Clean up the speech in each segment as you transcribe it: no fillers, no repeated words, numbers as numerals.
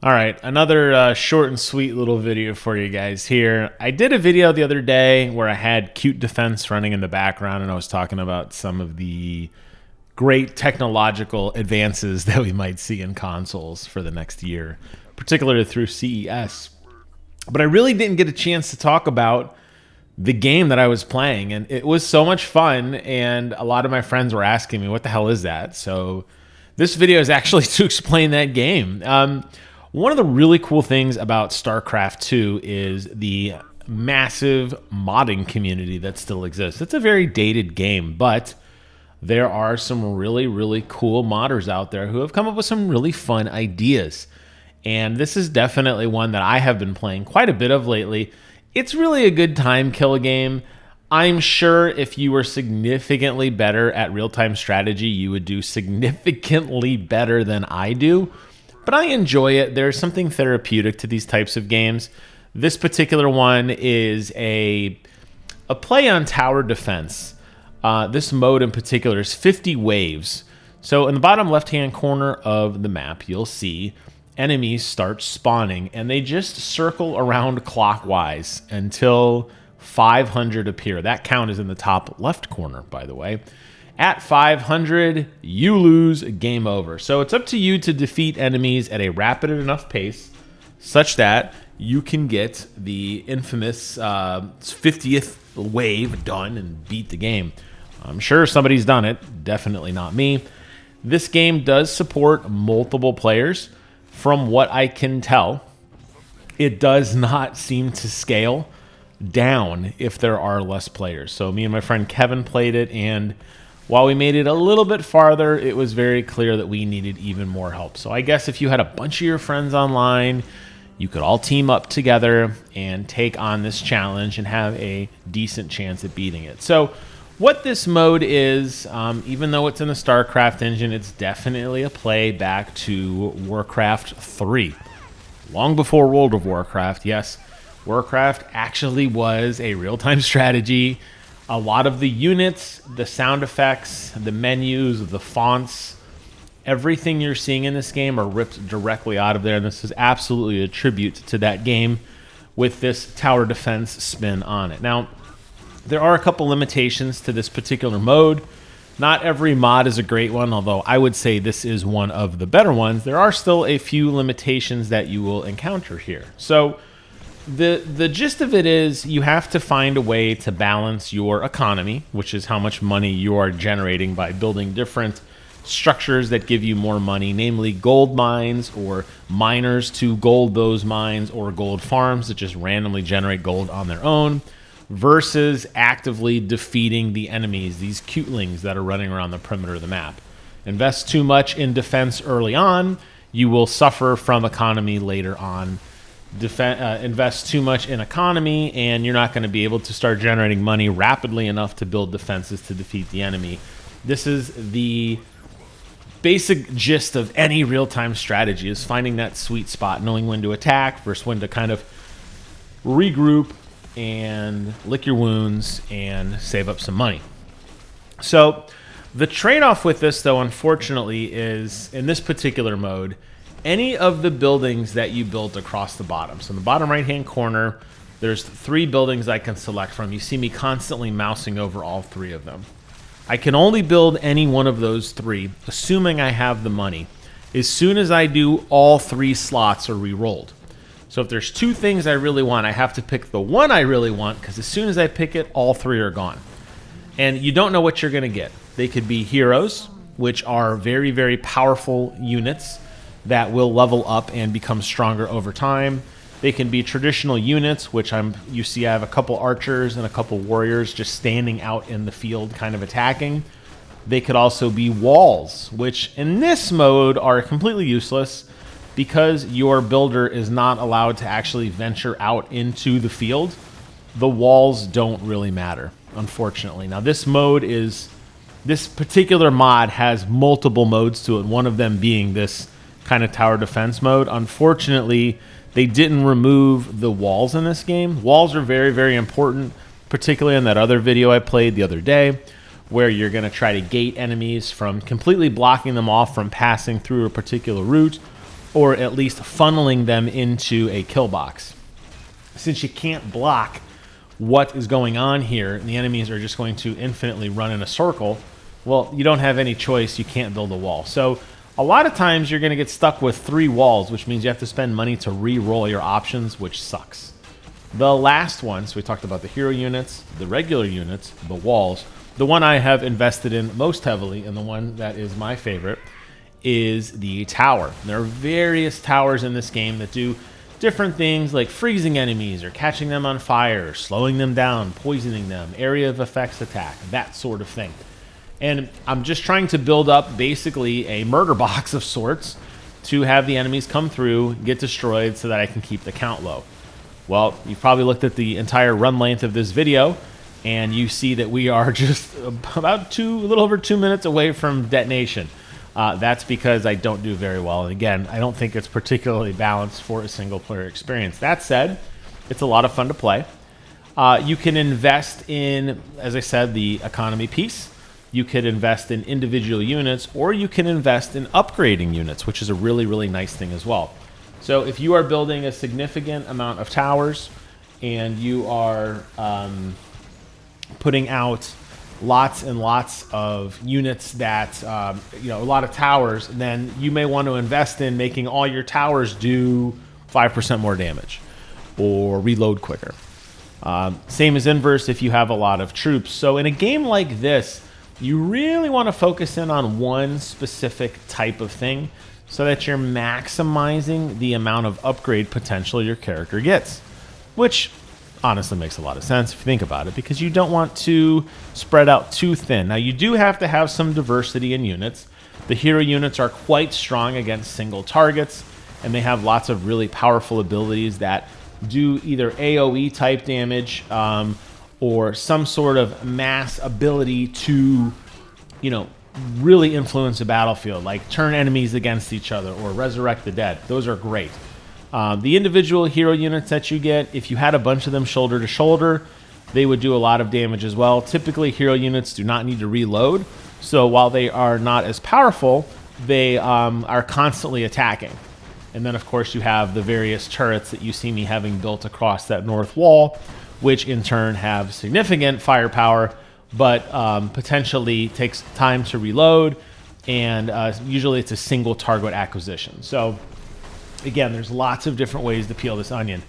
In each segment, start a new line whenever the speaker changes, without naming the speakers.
All right, another short and sweet little video for you guys here. I did a video the other day where I had cute defense running in the background, and I was talking about some of the great technological advances that we might see in consoles for the next year, particularly through CES. But I really didn't get a chance to talk about the game that I was playing, and it was so much fun, and a lot of my friends were asking me, what the hell is that? So this video is actually to explain that game. One of the really cool things about StarCraft II is the massive modding community that still exists. It's a very dated game, but there are some really, really cool modders out there who have come up with some really fun ideas. And this is definitely one that I have been playing quite a bit of lately. It's really a good time kill game. I'm sure if you were significantly better at real-time strategy, you would do significantly better than I do. But I enjoy it. There's something therapeutic to these types of games. This particular one is a play on tower defense. This mode in particular is 50 waves. So in the bottom left-hand corner of the map, you'll see enemies start spawning, and they just circle around clockwise until 500 appear. That count is in the top left corner, by the way. At 500, you lose, game over. So it's up to you to defeat enemies at a rapid enough pace such that you can get the infamous 50th wave done and beat the game. I'm sure somebody's done it, definitely not me. This game does support multiple players. From what I can tell, it does not seem to scale down if there are less players. So me and my friend Kevin played it, and while we made it a little bit farther, it was very clear that we needed even more help. So I guess if you had a bunch of your friends online, you could all team up together and take on this challenge and have a decent chance at beating it. So what this mode is, even though it's in the StarCraft engine, it's definitely a play back to Warcraft 3. Long before World of Warcraft, yes. Warcraft actually was a real-time strategy. A lot of the units, the sound effects, the menus, the fonts, everything you're seeing in this game are ripped directly out of there. And this is absolutely a tribute to that game with this tower defense spin on it. Now, there are a couple limitations to this particular mode. Not every mod is a great one, although I would say this is one of the better ones. There are still a few limitations that you will encounter here. So the gist of it is you have to find a way to balance your economy, which is how much money you are generating by building different structures that give you more money, namely gold mines or miners to gold those mines, or gold farms that just randomly generate gold on their own, versus actively defeating the enemies, these cutelings that are running around the perimeter of the map. Invest too much in defense early on, you will suffer from economy later on. Invest too much in economy, and you're not going to be able to start generating money rapidly enough to build defenses to defeat the enemy. This is the basic gist of any real-time strategy, is finding that sweet spot, knowing when to attack versus when to kind of regroup and lick your wounds and save up some money. So the trade-off with this, though, unfortunately, is in this particular mode, any of the buildings that you built across the bottom. So in the bottom right-hand corner, there's 3 buildings I can select from. You see me constantly mousing over all 3 of them. I can only build any one of those 3, assuming I have the money. As soon as I do, all 3 slots are re-rolled. So if there's 2 things I really want, I have to pick the one I really want, because as soon as I pick it, all 3 are gone. And you don't know what you're going to get. They could be heroes, which are very, very powerful units that will level up and become stronger over time. They can be traditional units, which you see I have a couple archers and a couple warriors just standing out in the field kind of attacking. They could also be walls, which in this mode are completely useless because your builder is not allowed to actually venture out into the field. The walls don't really matter, unfortunately. Now this particular mod has multiple modes to it, one of them being this kind of tower defense mode. Unfortunately, they didn't remove the walls in this game. Walls are very, very important, particularly in that other video I played the other day, where you're going to try to gate enemies from completely blocking them off from passing through a particular route, or at least funneling them into a kill box. Since you can't block what is going on here, and the enemies are just going to infinitely run in a circle, well, you don't have any choice. You can't build a wall. So a lot of times you're going to get stuck with 3 walls, which means you have to spend money to re-roll your options, which sucks. The last one, so we talked about the hero units, the regular units, the walls. The one I have invested in most heavily, and the one that is my favorite, is the tower. There are various towers in this game that do different things like freezing enemies or catching them on fire, slowing them down, poisoning them, area of effects attack, that sort of thing. And I'm just trying to build up basically a murder box of sorts to have the enemies come through, get destroyed so that I can keep the count low. Well, you've probably looked at the entire run length of this video and you see that we are just about a little over 2 minutes away from detonation. That's because I don't do very well. And again, I don't think it's particularly balanced for a single player experience. That said, it's a lot of fun to play. You can invest in, as I said, the economy piece. You could invest in individual units, or you can invest in upgrading units, which is a really, really nice thing as well. So if you are building a significant amount of towers and you are putting out lots and lots of units that, a lot of towers, then you may want to invest in making all your towers do 5% more damage or reload quicker. Same as inverse if you have a lot of troops. So in a game like this, you really want to focus in on one specific type of thing so that you're maximizing the amount of upgrade potential your character gets, which honestly makes a lot of sense if you think about it, because you don't want to spread out too thin. Now, you do have to have some diversity in units. The hero units are quite strong against single targets, and they have lots of really powerful abilities that do either AoE type damage or some sort of mass ability to, really influence a battlefield, like turn enemies against each other or resurrect the dead. Those are great. The individual hero units that you get, if you had a bunch of them shoulder to shoulder, they would do a lot of damage as well. Typically, hero units do not need to reload, so while they are not as powerful, they are constantly attacking. And then, of course, you have the various turrets that you see me having built across that north wall, which in turn have significant firepower, but potentially takes time to reload, and usually it's a single target acquisition. So again, there's lots of different ways to peel this onion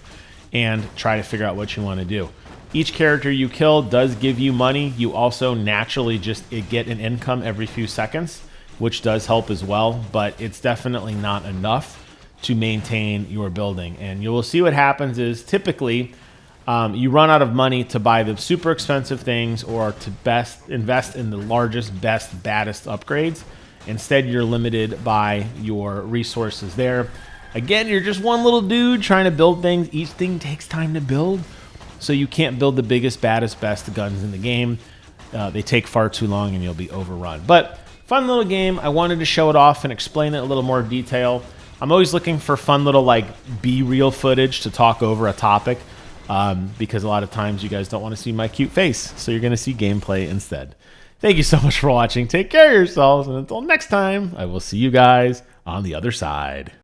and try to figure out what you want to do. Each character you kill does give you money. You also naturally just get an income every few seconds, which does help as well, but it's definitely not enough to maintain your building. And you will see what happens is typically you run out of money to buy the super expensive things or to invest in the largest, best, baddest upgrades. Instead, you're limited by your resources there. Again, you're just one little dude trying to build things. Each thing takes time to build, so you can't build the biggest, baddest, best guns in the game. They take far too long and you'll be overrun. But fun little game. I wanted to show it off and explain it in a little more detail. I'm always looking for fun little be-real footage to talk over a topic because a lot of times you guys don't want to see my cute face, so you're going to see gameplay instead. Thank you so much for watching. Take care of yourselves, and until next time, I will see you guys on the other side.